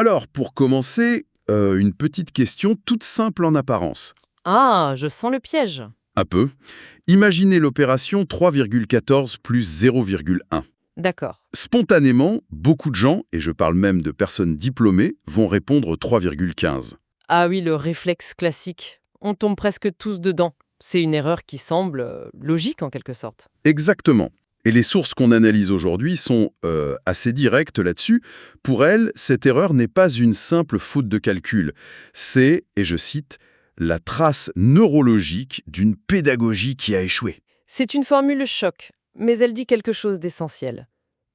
Alors, pour commencer, une petite question toute simple en apparence. Ah, je sens le piège. Un peu. Imaginez l'opération 3,14 plus 0,1. D'accord. Spontanément, beaucoup de gens, et je parle même de personnes diplômées, vont répondre 3,15. Ah oui, le réflexe classique. On tombe presque tous dedans. C'est une erreur qui semble logique en quelque sorte. Exactement. Et les sources qu'on analyse aujourd'hui sont assez directes là-dessus. Pour elles, cette erreur n'est pas une simple faute de calcul. C'est, et je cite, la trace neurologique d'une pédagogie qui a échoué. C'est une formule choc, mais elle dit quelque chose d'essentiel.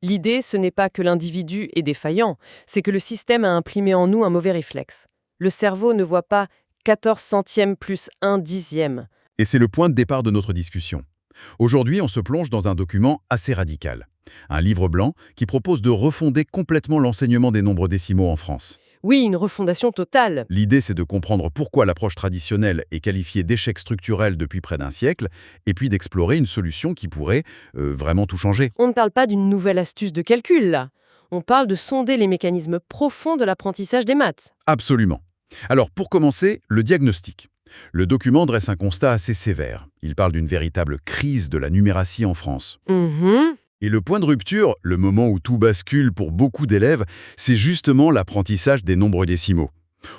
L'idée, ce n'est pas que l'individu est défaillant, c'est que le système a imprimé en nous un mauvais réflexe. Le cerveau ne voit pas 14 centièmes plus 1 dixième. Et c'est le point de départ de notre discussion. Aujourd'hui, on se plonge dans un document assez radical. Un livre blanc qui propose de refonder complètement l'enseignement des nombres décimaux en France. Oui, une refondation totale. L'idée, c'est de comprendre pourquoi l'approche traditionnelle est qualifiée d'échec structurel depuis près d'un siècle, et puis d'explorer une solution qui pourrait vraiment tout changer. On ne parle pas d'une nouvelle astuce de calcul, là. On parle de sonder les mécanismes profonds de l'apprentissage des maths. Absolument. Alors, pour commencer, le diagnostic. Le document dresse un constat assez sévère. Il parle d'une véritable crise de la numératie en France. Et le point de rupture, le moment où tout bascule pour beaucoup d'élèves, c'est justement l'apprentissage des nombres décimaux.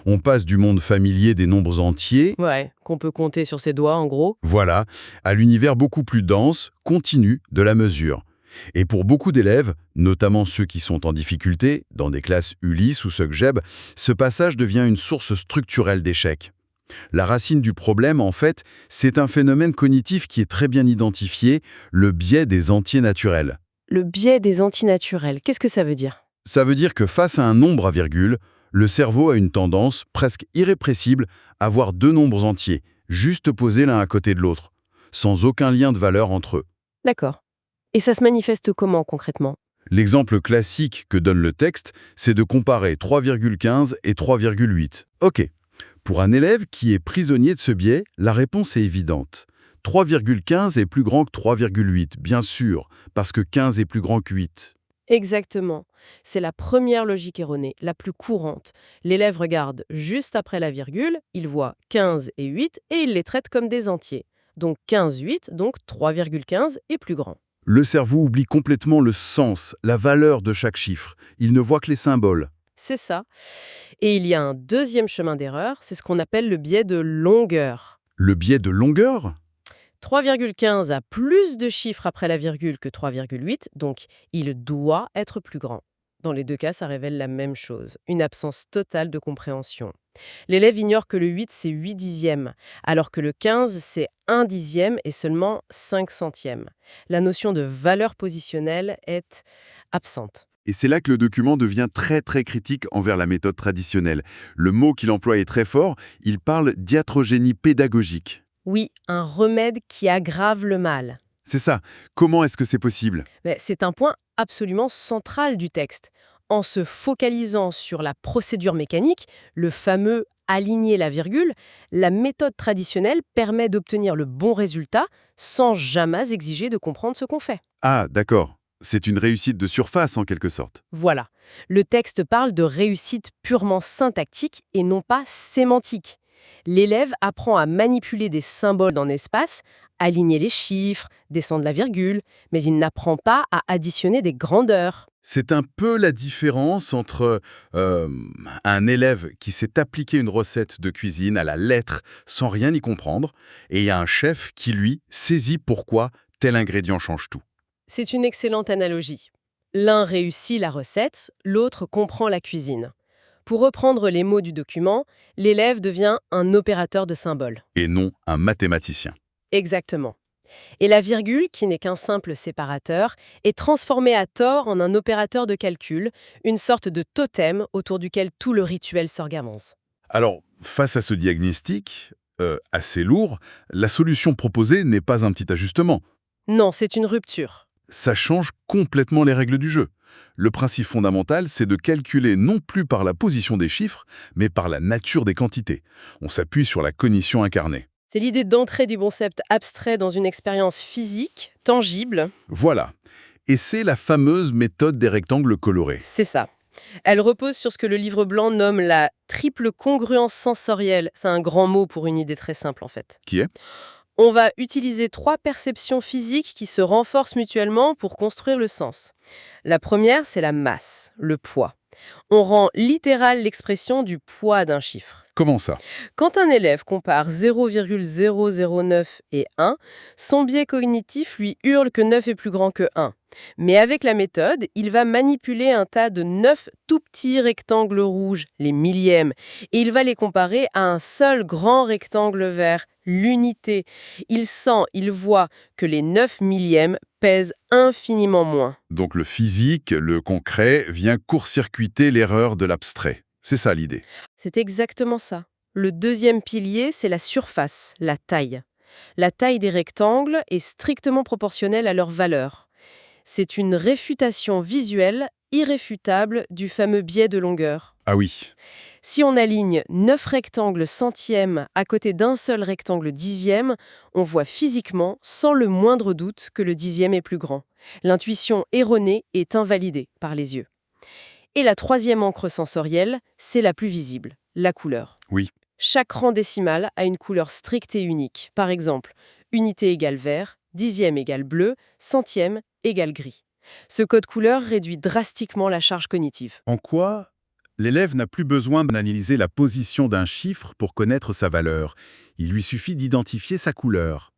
On passe du monde familier des nombres entiers, Ouais, qu'on peut compter sur ses doigts, en gros. voilà, à l'univers beaucoup plus dense, continu, de la mesure. Et pour beaucoup d'élèves, notamment ceux qui sont en difficulté, dans des classes Ulysse ou SUGGEB, ce passage devient une source structurelle d'échec. La racine du problème, en fait, c'est un phénomène cognitif qui est très bien identifié, le biais des entiers naturels. Le biais des antinaturels, qu'est-ce que ça veut dire? Ça veut dire que face à un nombre à virgule, le cerveau a une tendance presque irrépressible à voir deux nombres entiers, juste posés l'un à côté de l'autre, sans aucun lien de valeur entre eux. D'accord. Et ça se manifeste comment, concrètement? L'exemple classique que donne le texte, c'est de comparer 3,15 et 3,8. Ok. Pour un élève qui est prisonnier de ce biais, la réponse est évidente. 3,15 est plus grand que 3,8, bien sûr, parce que 15 est plus grand que 8. Exactement. C'est la première logique erronée, la plus courante. L'élève regarde juste après la virgule, il voit 15 et 8 et il les traite comme des entiers. Donc 15, 8, donc 3,15 est plus grand. Le cerveau oublie complètement le sens, la valeur de chaque chiffre. Il ne voit que les symboles. C'est ça. Et il y a un deuxième chemin d'erreur, c'est ce qu'on appelle le biais de longueur. Le biais de longueur? 3,15 a plus de chiffres après la virgule que 3,8, donc il doit être plus grand. Dans les deux cas, ça révèle la même chose, une absence totale de compréhension. L'élève ignore que le 8, c'est 8 dixièmes, alors que le 15, c'est 1 dixième et seulement 5 centièmes. La notion de valeur positionnelle est absente. Et c'est là que le document devient très critique envers la méthode traditionnelle. Le mot qu'il emploie est très fort, il parle d'iatrogénie pédagogique. Oui, un remède qui aggrave le mal. C'est ça. Comment est-ce que c'est possible? Mais c'est un point absolument central du texte. En se focalisant sur la procédure mécanique, le fameux aligner la virgule, la méthode traditionnelle permet d'obtenir le bon résultat sans jamais exiger de comprendre ce qu'on fait. Ah, d'accord. C'est une réussite de surface en quelque sorte. Voilà. Le texte parle de réussite purement syntactique et non pas sémantique. L'élève apprend à manipuler des symboles dans l'espace, aligner les chiffres, descendre la virgule, mais il n'apprend pas à additionner des grandeurs. C'est un peu la différence entre un élève qui s'est appliqué une recette de cuisine à la lettre sans rien y comprendre, et un chef qui, lui, saisit pourquoi tel ingrédient change tout. C'est une excellente analogie. L'un réussit la recette, l'autre comprend la cuisine. Pour reprendre les mots du document, l'élève devient un opérateur de symboles. Et non un mathématicien. Exactement. Et la virgule, qui n'est qu'un simple séparateur, est transformée à tort en un opérateur de calcul, une sorte de totem autour duquel tout le rituel s'organise. Alors, face à ce diagnostic assez lourd, la solution proposée n'est pas un petit ajustement. Non, c'est une rupture. Ça change complètement les règles du jeu. Le principe fondamental, c'est de calculer non plus par la position des chiffres, mais par la nature des quantités. On s'appuie sur la cognition incarnée. C'est l'idée d'entrer du concept abstrait dans une expérience physique, tangible. Voilà. Et c'est la fameuse méthode des rectangles colorés. C'est ça. Elle repose sur ce que le livre blanc nomme la triple congruence sensorielle. C'est un grand mot pour une idée très simple en fait. Qui est? On va utiliser 3 perceptions physiques qui se renforcent mutuellement pour construire le sens. La première, c'est la masse, le poids. On rend littérale l'expression du poids d'un chiffre. Comment ça? Quand un élève compare 0,009 et 1, son biais cognitif lui hurle que 9 est plus grand que 1. Mais avec la méthode, il va manipuler un tas de 9 tout petits rectangles rouges, les millièmes, et il va les comparer à un seul grand rectangle vert, l'unité. Il sent, il voit que les 9 millièmes pèsent infiniment moins. Donc le physique, le concret, vient court-circuiter l'erreur de l'abstrait. C'est ça l'idée. C'est exactement ça. Le deuxième pilier, c'est la surface, la taille. La taille des rectangles est strictement proportionnelle à leur valeur. C'est une réfutation visuelle irréfutable du fameux biais de longueur. Ah oui. Si on aligne 9 rectangles centièmes à côté d'un seul rectangle dixième, on voit physiquement, sans le moindre doute, que le dixième est plus grand. L'intuition erronée est invalidée par les yeux. Et la troisième encre sensorielle, c'est la plus visible, la couleur. Oui. Chaque rang décimal a une couleur stricte et unique. Par exemple, unité égale vert, dixième égale bleu, centième égale gris. Ce code couleur réduit drastiquement la charge cognitive. En quoi l'élève n'a plus besoin d'analyser la position d'un chiffre pour connaître sa valeur. Il lui suffit d'identifier sa couleur.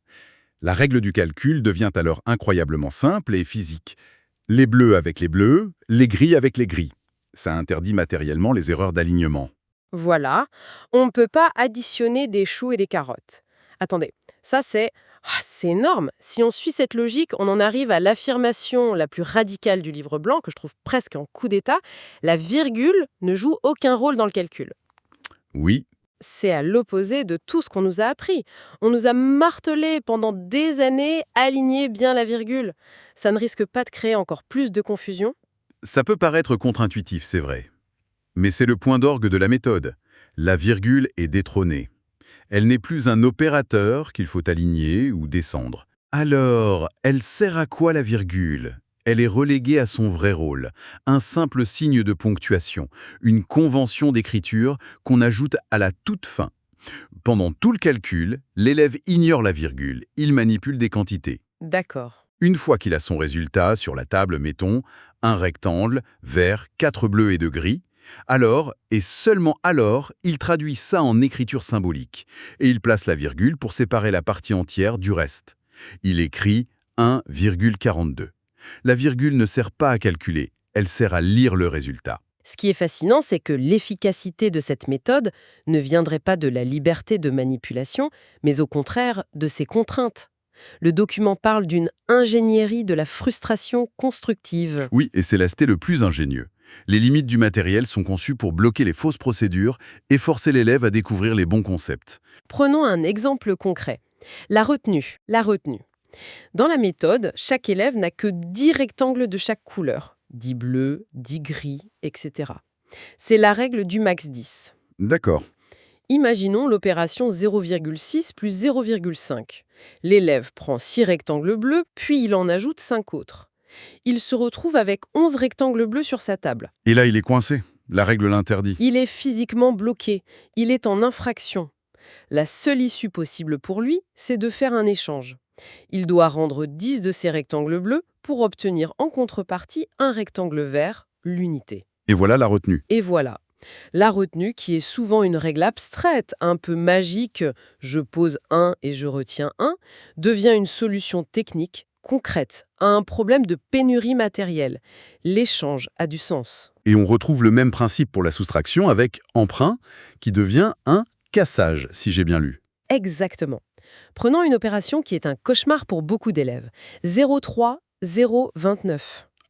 La règle du calcul devient alors incroyablement simple et physique. Les bleus avec les bleus, les gris avec les gris. Ça interdit matériellement les erreurs d'alignement. Voilà, on ne peut pas additionner des choux et des carottes. Attendez, ça c'est énorme. Si on suit cette logique, on en arrive à l'affirmation la plus radicale du livre blanc, que je trouve presque en coup d'état. La virgule ne joue aucun rôle dans le calcul. Oui, C'est à l'opposé de tout ce qu'on nous a appris. On nous a martelé pendant des années, aligner bien la virgule. Ça ne risque pas de créer encore plus de confusion? ça peut paraître contre-intuitif, c'est vrai. Mais c'est le point d'orgue de la méthode. La virgule est détrônée. Elle n'est plus un opérateur qu'il faut aligner ou descendre. Alors, elle sert à quoi la virgule? Elle est reléguée à son vrai rôle, un simple signe de ponctuation, une convention d'écriture qu'on ajoute à la toute fin. Pendant tout le calcul, l'élève ignore la virgule, il manipule des quantités. D'accord. Une fois qu'il a son résultat sur la table, mettons, un rectangle, vert, 4 bleus et 2 gris, alors, et seulement alors, il traduit ça en écriture symbolique, et il place la virgule pour séparer la partie entière du reste. Il écrit 1,42. La virgule ne sert pas à calculer, elle sert à lire le résultat. Ce qui est fascinant, c'est que l'efficacité de cette méthode ne viendrait pas de la liberté de manipulation, mais au contraire de ses contraintes. Le document parle d'une ingénierie de la frustration constructive. Oui, et c'est l'aspect le plus ingénieux. Les limites du matériel sont conçues pour bloquer les fausses procédures et forcer l'élève à découvrir les bons concepts. Prenons un exemple concret. La retenue. Dans la méthode, chaque élève n'a que 10 rectangles de chaque couleur. 10 bleus, 10 gris, etc. C'est la règle du max 10. D'accord. Imaginons l'opération 0,6 plus 0,5. L'élève prend 6 rectangles bleus, puis il en ajoute 5 autres. Il se retrouve avec 11 rectangles bleus sur sa table. Et là, il est coincé. La règle l'interdit. Il est physiquement bloqué. Il est en infraction. La seule issue possible pour lui, c'est de faire un échange. Il doit rendre 10 de ces rectangles bleus pour obtenir en contrepartie un rectangle vert, l'unité. Et voilà la retenue. Et voilà. La retenue, qui est souvent une règle abstraite, un peu magique, je pose 1 et je retiens 1, devient une solution technique, concrète, à un problème de pénurie matérielle. L'échange a du sens. Et on retrouve le même principe pour la soustraction avec emprunt, qui devient un cassage, si j'ai bien lu. Exactement. Prenons une opération qui est un cauchemar pour beaucoup d'élèves. 0,3, 0,29.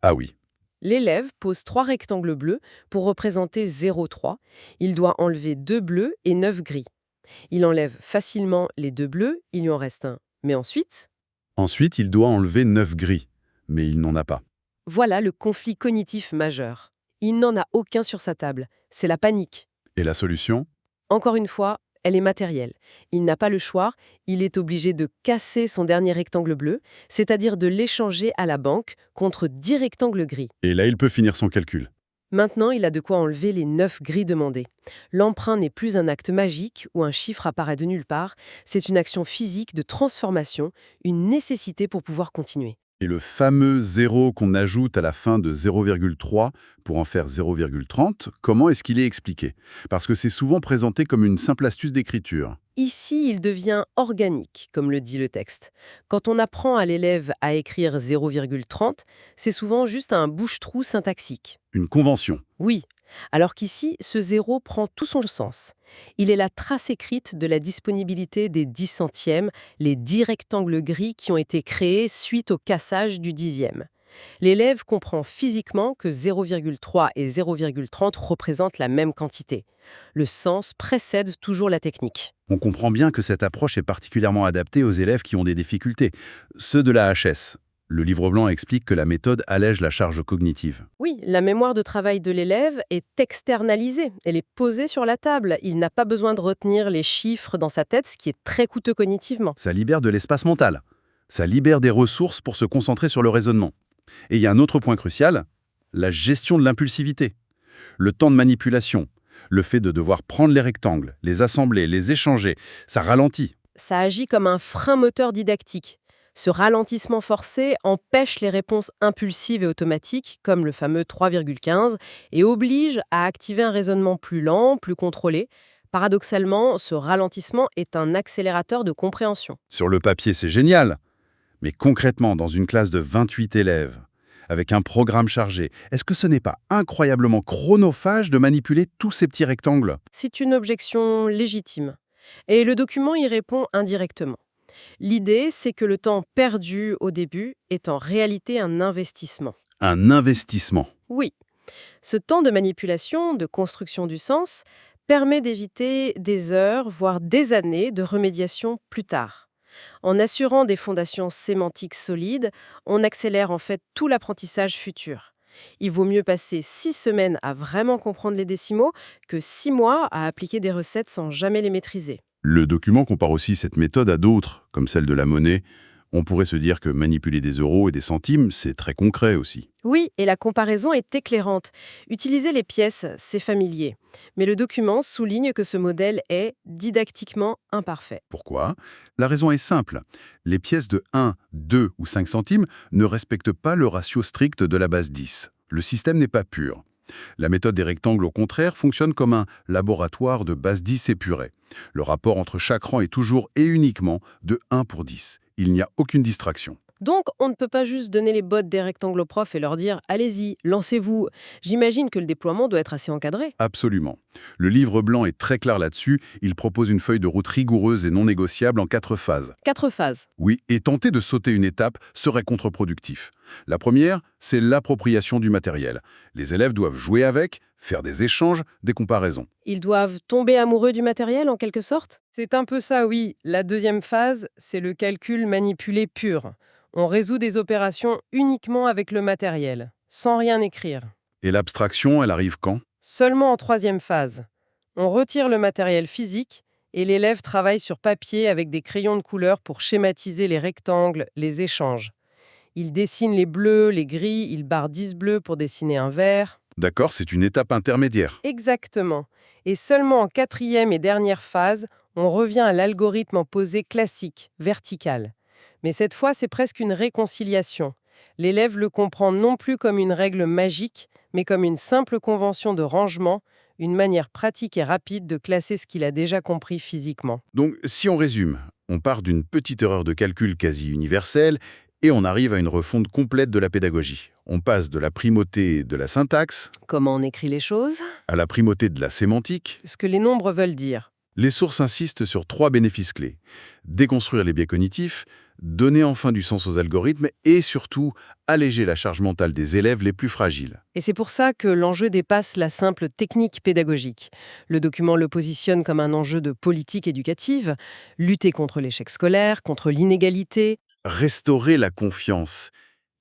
Ah oui. L'élève pose 3 rectangles bleus pour représenter 0,3. Il doit enlever 2 bleus et 9 gris. Il enlève facilement les 2 bleus, il lui en reste un. Mais ensuite, Ensuite, il doit enlever 9 gris, mais il n'en a pas. voilà le conflit cognitif majeur. Il n'en a aucun sur sa table. C'est la panique. Et la solution? Encore une fois, elle est matérielle. Il n'a pas le choix, il est obligé de casser son dernier rectangle bleu, c'est-à-dire de l'échanger à la banque contre 10 rectangles gris. Et là, il peut finir son calcul. Maintenant, il a de quoi enlever les 9 grilles demandées. L'emprunt n'est plus un acte magique où un chiffre apparaît de nulle part, c'est une action physique de transformation, une nécessité pour pouvoir continuer. Et le fameux 0 qu'on ajoute à la fin de 0,3 pour en faire 0,30, comment est-ce qu'il est expliqué? Parce que c'est souvent présenté comme une simple astuce d'écriture. Ici, il devient organique, comme le dit le texte. Quand on apprend à l'élève à écrire 0,30, c'est souvent juste un bouche-trou syntaxique. Une convention. Oui, alors qu'ici, ce zéro prend tout son sens. Il est la trace écrite de la disponibilité des 10 centièmes, les 10 rectangles gris qui ont été créés suite au cassage du dixième. L'élève comprend physiquement que 0,3 et 0,30 représentent la même quantité. Le sens précède toujours la technique. On comprend bien que cette approche est particulièrement adaptée aux élèves qui ont des difficultés, ceux de la HS. Le livre blanc explique que la méthode allège la charge cognitive. Oui, la mémoire de travail de l'élève est externalisée. Elle est posée sur la table. Il n'a pas besoin de retenir les chiffres dans sa tête, ce qui est très coûteux cognitivement. Ça libère de l'espace mental. Ça libère des ressources pour se concentrer sur le raisonnement. Et il y a un autre point crucial, la gestion de l'impulsivité. Le temps de manipulation, le fait de devoir prendre les rectangles, les assembler, les échanger, ça ralentit. Ça agit comme un frein moteur didactique. Ce ralentissement forcé empêche les réponses impulsives et automatiques, comme le fameux 3,15, et oblige à activer un raisonnement plus lent, plus contrôlé. Paradoxalement, ce ralentissement est un accélérateur de compréhension. Sur le papier, c'est génial. Mais concrètement, dans une classe de 28 élèves, avec un programme chargé, est-ce que ce n'est pas incroyablement chronophage de manipuler tous ces petits rectangles? C'est une objection légitime. Et le document y répond indirectement. L'idée, c'est que le temps perdu au début est en réalité un investissement. Un investissement. Oui, ce temps de manipulation, de construction du sens, permet d'éviter des heures, voire des années de remédiation plus tard. En assurant des fondations sémantiques solides, on accélère en fait tout l'apprentissage futur. Il vaut mieux passer 6 semaines à vraiment comprendre les décimaux que 6 mois à appliquer des recettes sans jamais les maîtriser. Le document compare aussi cette méthode à d'autres, comme celle de la monnaie. On pourrait se dire que manipuler des euros et des centimes, c'est très concret aussi. Oui, et la comparaison est éclairante. Utiliser les pièces, c'est familier. Mais le document souligne que ce modèle est didactiquement imparfait. Pourquoi? La raison est simple. Les pièces de 1, 2 ou 5 centimes ne respectent pas le ratio strict de la base 10. Le système n'est pas pur. La méthode des rectangles, au contraire, fonctionne comme un laboratoire de base 10 épurée. Le rapport entre chaque rang est toujours et uniquement de 1 pour 10. Il n'y a aucune distraction. Donc, on ne peut pas juste donner les bottes des rectangles aux profs et leur dire « Allez-y, lancez-vous ». J'imagine que le déploiement doit être assez encadré. Absolument. Le livre blanc est très clair là-dessus. Il propose une feuille de route rigoureuse et non négociable en 4 phases. 4 phases. Oui, et tenter de sauter une étape serait contre-productif. La première, c'est l'appropriation du matériel. Les élèves doivent jouer avec, faire des échanges, des comparaisons. Ils doivent tomber amoureux du matériel, en quelque sorte? C'est un peu ça, oui. La deuxième phase, c'est le calcul manipulé pur. On résout des opérations uniquement avec le matériel, sans rien écrire. Et l'abstraction, elle arrive quand? Seulement en troisième phase. On retire le matériel physique et l'élève travaille sur papier avec des crayons de couleur pour schématiser les rectangles, les échanges. Il dessine les bleus, les gris, il barre 10 bleus pour dessiner un vert. D'accord, c'est une étape intermédiaire. Exactement. Et seulement en quatrième et dernière phase, on revient à l'algorithme en posé classique, vertical. Mais cette fois, c'est presque une réconciliation. L'élève le comprend non plus comme une règle magique, mais comme une simple convention de rangement, une manière pratique et rapide de classer ce qu'il a déjà compris physiquement. Donc, si on résume, on part d'une petite erreur de calcul quasi universelle et on arrive à une refonte complète de la pédagogie. On passe de la primauté de la syntaxe Comment on écrit les choses? à la primauté de la sémantique. Ce que les nombres veulent dire. Les sources insistent sur 3 bénéfices clés. Déconstruire les biais cognitifs, donner enfin du sens aux algorithmes et surtout alléger la charge mentale des élèves les plus fragiles. Et c'est pour ça que l'enjeu dépasse la simple technique pédagogique. Le document le positionne comme un enjeu de politique éducative, lutter contre l'échec scolaire, contre l'inégalité. Restaurer la confiance.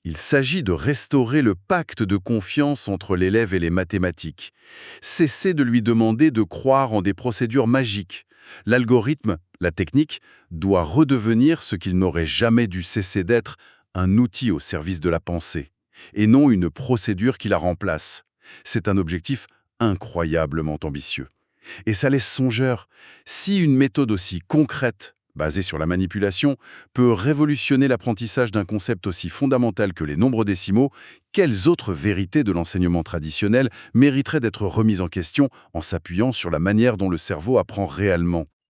Il s'agit de restaurer le pacte de confiance entre l'élève et les mathématiques. Cesser de lui demander de croire en des procédures magiques. L'algorithme, la technique, doit redevenir ce qu'il n'aurait jamais dû cesser d'être, un outil au service de la pensée, et non une procédure qui la remplace. C'est un objectif incroyablement ambitieux. Et ça laisse songeur. Si une méthode aussi concrète, basée sur la manipulation, peut révolutionner l'apprentissage d'un concept aussi fondamental que les nombres décimaux, quelles autres vérités de l'enseignement traditionnel mériteraient d'être remises en question en s'appuyant sur la manière dont le cerveau apprend réellement ?